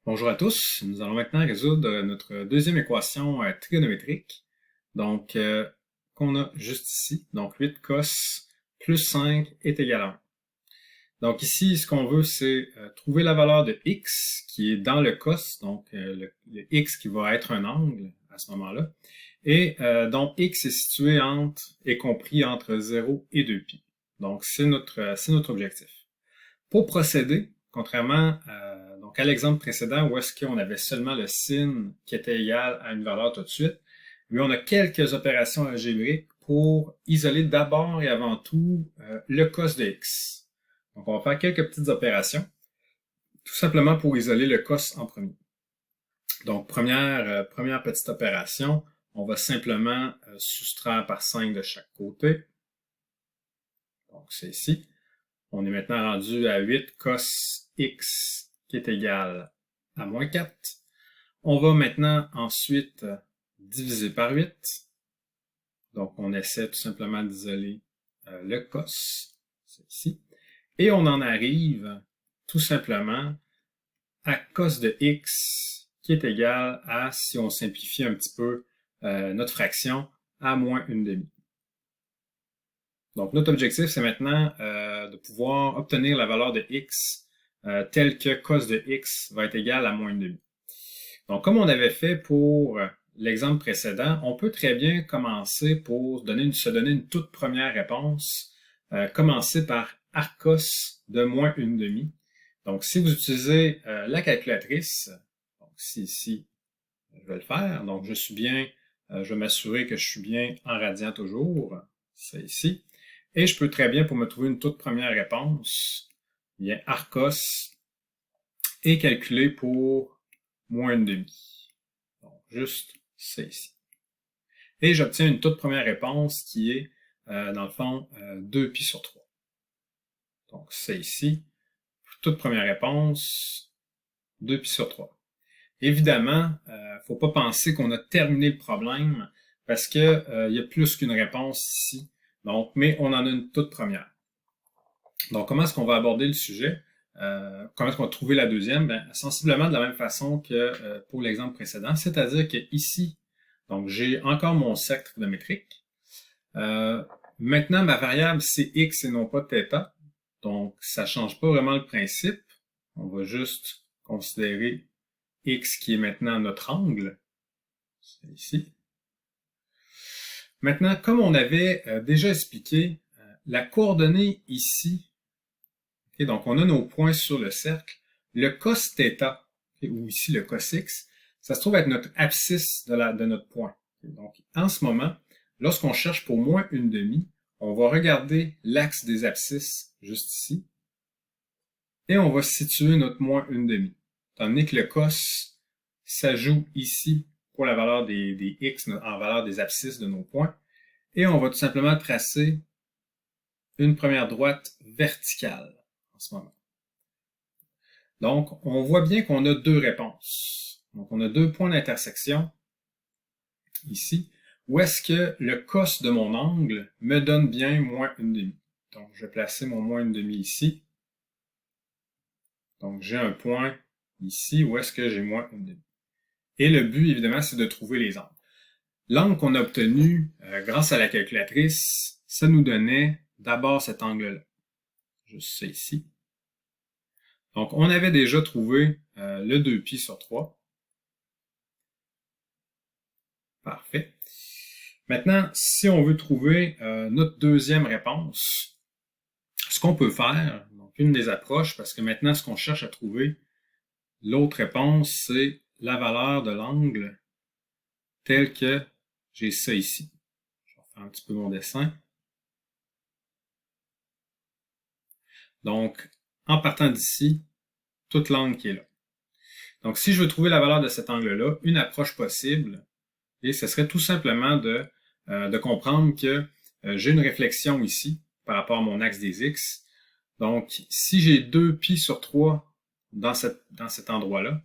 Bonjour à tous, nous allons maintenant résoudre notre deuxième équation trigonométrique, donc qu'on a juste ici, donc 8 cos plus 5 est égal à 1. Donc ici, ce qu'on veut, c'est trouver la valeur de x qui est dans le cos, donc le x qui va être un angle à ce moment-là, et dont x est situé est compris entre 0 et 2π. Donc c'est notre objectif. Pour procéder, contrairement à l'exemple précédent où est-ce qu'on avait seulement le sin qui était égal à une valeur tout de suite, mais on a quelques opérations algébriques pour isoler d'abord et avant tout le cos de x. Donc on va faire quelques petites opérations, tout simplement pour isoler le cos en premier. Donc première petite opération, on va simplement soustraire par 5 de chaque côté. Donc c'est ici. On est maintenant rendu à 8 cos x qui est égal à moins 4. On va maintenant ensuite diviser par 8. Donc on essaie tout simplement d'isoler le cos, c'est ici. Et on en arrive tout simplement à cos de x qui est égal à, si on simplifie un petit peu notre fraction, à moins une demi. Donc, notre objectif, c'est maintenant de pouvoir obtenir la valeur de x telle que cos de x va être égal à moins une demi. Donc, comme on avait fait pour l'exemple précédent, on peut très bien commencer pour se donner une toute première réponse, commencer par arcos de moins une demi. Donc, si vous utilisez la calculatrice, donc ici, je vais le faire. Donc, je vais m'assurer que je suis bien en radian toujours. C'est ici. Et je peux très bien, pour me trouver une toute première réponse, bien arcos est calculé pour moins une demi. Donc, juste c'est ici. Et j'obtiens une toute première réponse qui est, dans le fond, 2π sur 3. Donc, c'est ici. Toute première réponse, 2π sur 3. Évidemment, faut pas penser qu'on a terminé le problème parce que y a plus qu'une réponse ici. Donc, mais on en a une toute première. Donc, comment est-ce qu'on va aborder le sujet? Comment est-ce qu'on va trouver la deuxième? Ben, sensiblement de la même façon que pour l'exemple précédent, c'est-à-dire que ici, donc j'ai encore mon cercle trigonométrique. Maintenant, ma variable, c'est x et non pas θ. Donc, ça change pas vraiment le principe. On va juste considérer x qui est maintenant notre angle. C'est ici. Maintenant, comme on avait déjà expliqué, la coordonnée ici, okay, donc on a nos points sur le cercle, le cos θ, okay, ou ici le cos x, ça se trouve être notre abscisse de notre point. Okay, donc en ce moment, lorsqu'on cherche pour moins une demi, on va regarder l'axe des abscisses juste ici, et on va situer notre moins une demi. Tandis que le cos s'ajoute ici pour la valeur des x en valeur des abscisses de nos points. Et on va tout simplement tracer une première droite verticale en ce moment. Donc, on voit bien qu'on a deux réponses. Donc, on a deux points d'intersection ici, où est-ce que le cos de mon angle me donne bien moins une demi. Donc, je vais placer mon moins une demi ici. Donc, j'ai un point ici où est-ce que j'ai moins une demi. Et le but, évidemment, c'est de trouver les angles. L'angle qu'on a obtenu grâce à la calculatrice, ça nous donnait d'abord cet angle-là. Juste ça ici. Donc, on avait déjà trouvé le 2π sur 3. Parfait. Maintenant, si on veut trouver notre deuxième réponse, ce qu'on peut faire, donc une des approches, parce que maintenant, ce qu'on cherche à trouver, l'autre réponse, c'est la valeur de l'angle tel que j'ai ça ici. Je vais refaire un petit peu mon dessin. Donc, en partant d'ici, toute l'angle qui est là. Donc, si je veux trouver la valeur de cet angle-là, une approche possible, et ce serait tout simplement de comprendre que j'ai une réflexion ici par rapport à mon axe des x. Donc, si j'ai 2π sur 3 dans cet endroit-là,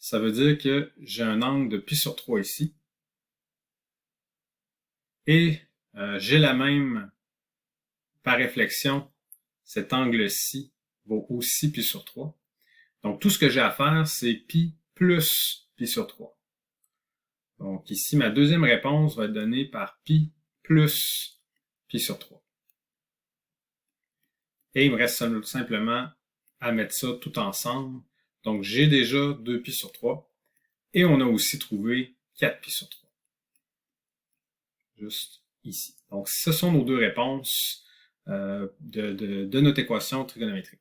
ça veut dire que j'ai un angle de π sur 3 ici. Et j'ai la même, par réflexion, cet angle-ci vaut aussi π sur 3. Donc, tout ce que j'ai à faire, c'est π plus pi sur 3. Donc ici, ma deuxième réponse va être donnée par pi plus pi sur 3. Et il me reste simplement à mettre ça tout ensemble. Donc j'ai déjà 2pi sur 3. Et on a aussi trouvé 4pi sur 3. Juste ici. Donc ce sont nos deux réponses de notre équation trigonométrique.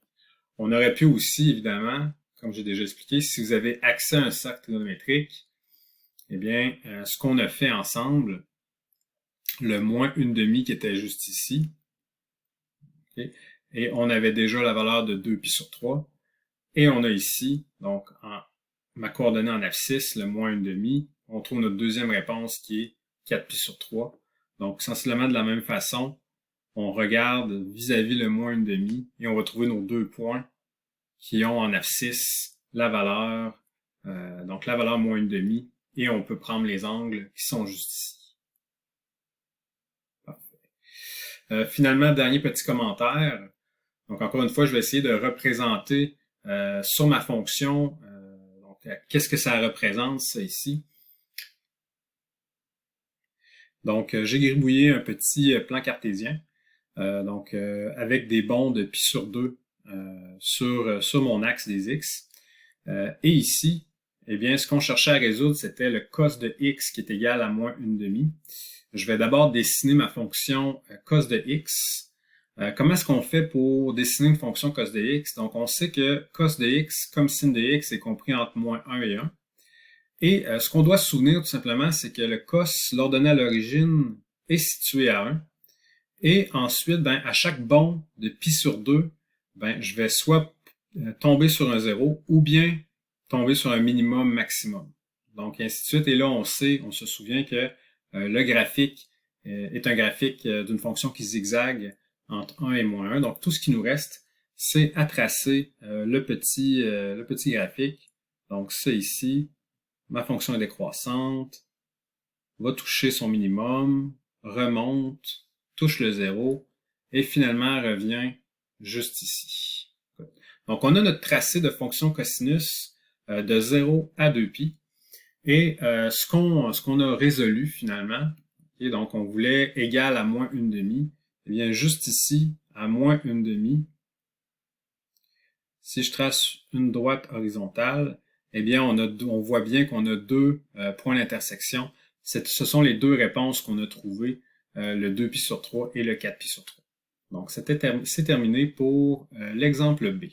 On aurait pu aussi, évidemment, comme j'ai déjà expliqué, si vous avez accès à un cercle trigonométrique, eh bien, ce qu'on a fait ensemble, le moins 1/2 qui était juste ici, okay, et on avait déjà la valeur de 2pi sur 3, et on a ici, donc, ma coordonnée en abscisse, le moins 1/2, on trouve notre deuxième réponse qui est 4pi sur 3. Donc, sensiblement de la même façon, on regarde vis-à-vis le moins 1/2 et on va trouver nos deux points qui ont en abscisse la valeur, donc la valeur moins 1/2, et on peut prendre les angles qui sont juste ici. Parfait. Finalement, dernier petit commentaire. Donc encore une fois, je vais essayer de représenter sur ma fonction, donc qu'est-ce que ça représente, ça ici. Donc j'ai gribouillé un petit plan cartésien, avec des bonds de pi sur 2 sur mon axe des x. Et ici, eh bien, ce qu'on cherchait à résoudre, c'était le cos de x qui est égal à moins 1/2. Je vais d'abord dessiner ma fonction cos de x. Comment est-ce qu'on fait pour dessiner une fonction cos de x? Donc, on sait que cos de x comme sin de x est compris entre moins 1 et 1. Et ce qu'on doit se souvenir tout simplement, c'est que le cos, l'ordonnée à l'origine, est situé à 1. Et ensuite, ben, à chaque bond de pi sur 2, ben, je vais soit tomber sur un 0 ou bien tomber sur un minimum maximum. Donc, ainsi de suite. Et là, on se souvient que le graphique est un graphique d'une fonction qui zigzague entre 1 et moins 1. Donc, tout ce qui nous reste, c'est à tracer le petit graphique. Donc, ça ici, ma fonction est décroissante, va toucher son minimum, remonte, touche le 0, et finalement revient juste ici. Donc, on a notre tracé de fonction cosinus de 0 à 2pi. Et ce qu'on a résolu finalement, et donc on voulait égal à moins 1/2, eh bien juste ici, à moins 1/2, si je trace une droite horizontale, eh bien on voit bien qu'on a deux points d'intersection. Ce sont les deux réponses qu'on a trouvées, le 2pi sur 3 et le 4pi sur 3. Donc c'est terminé pour l'exemple B.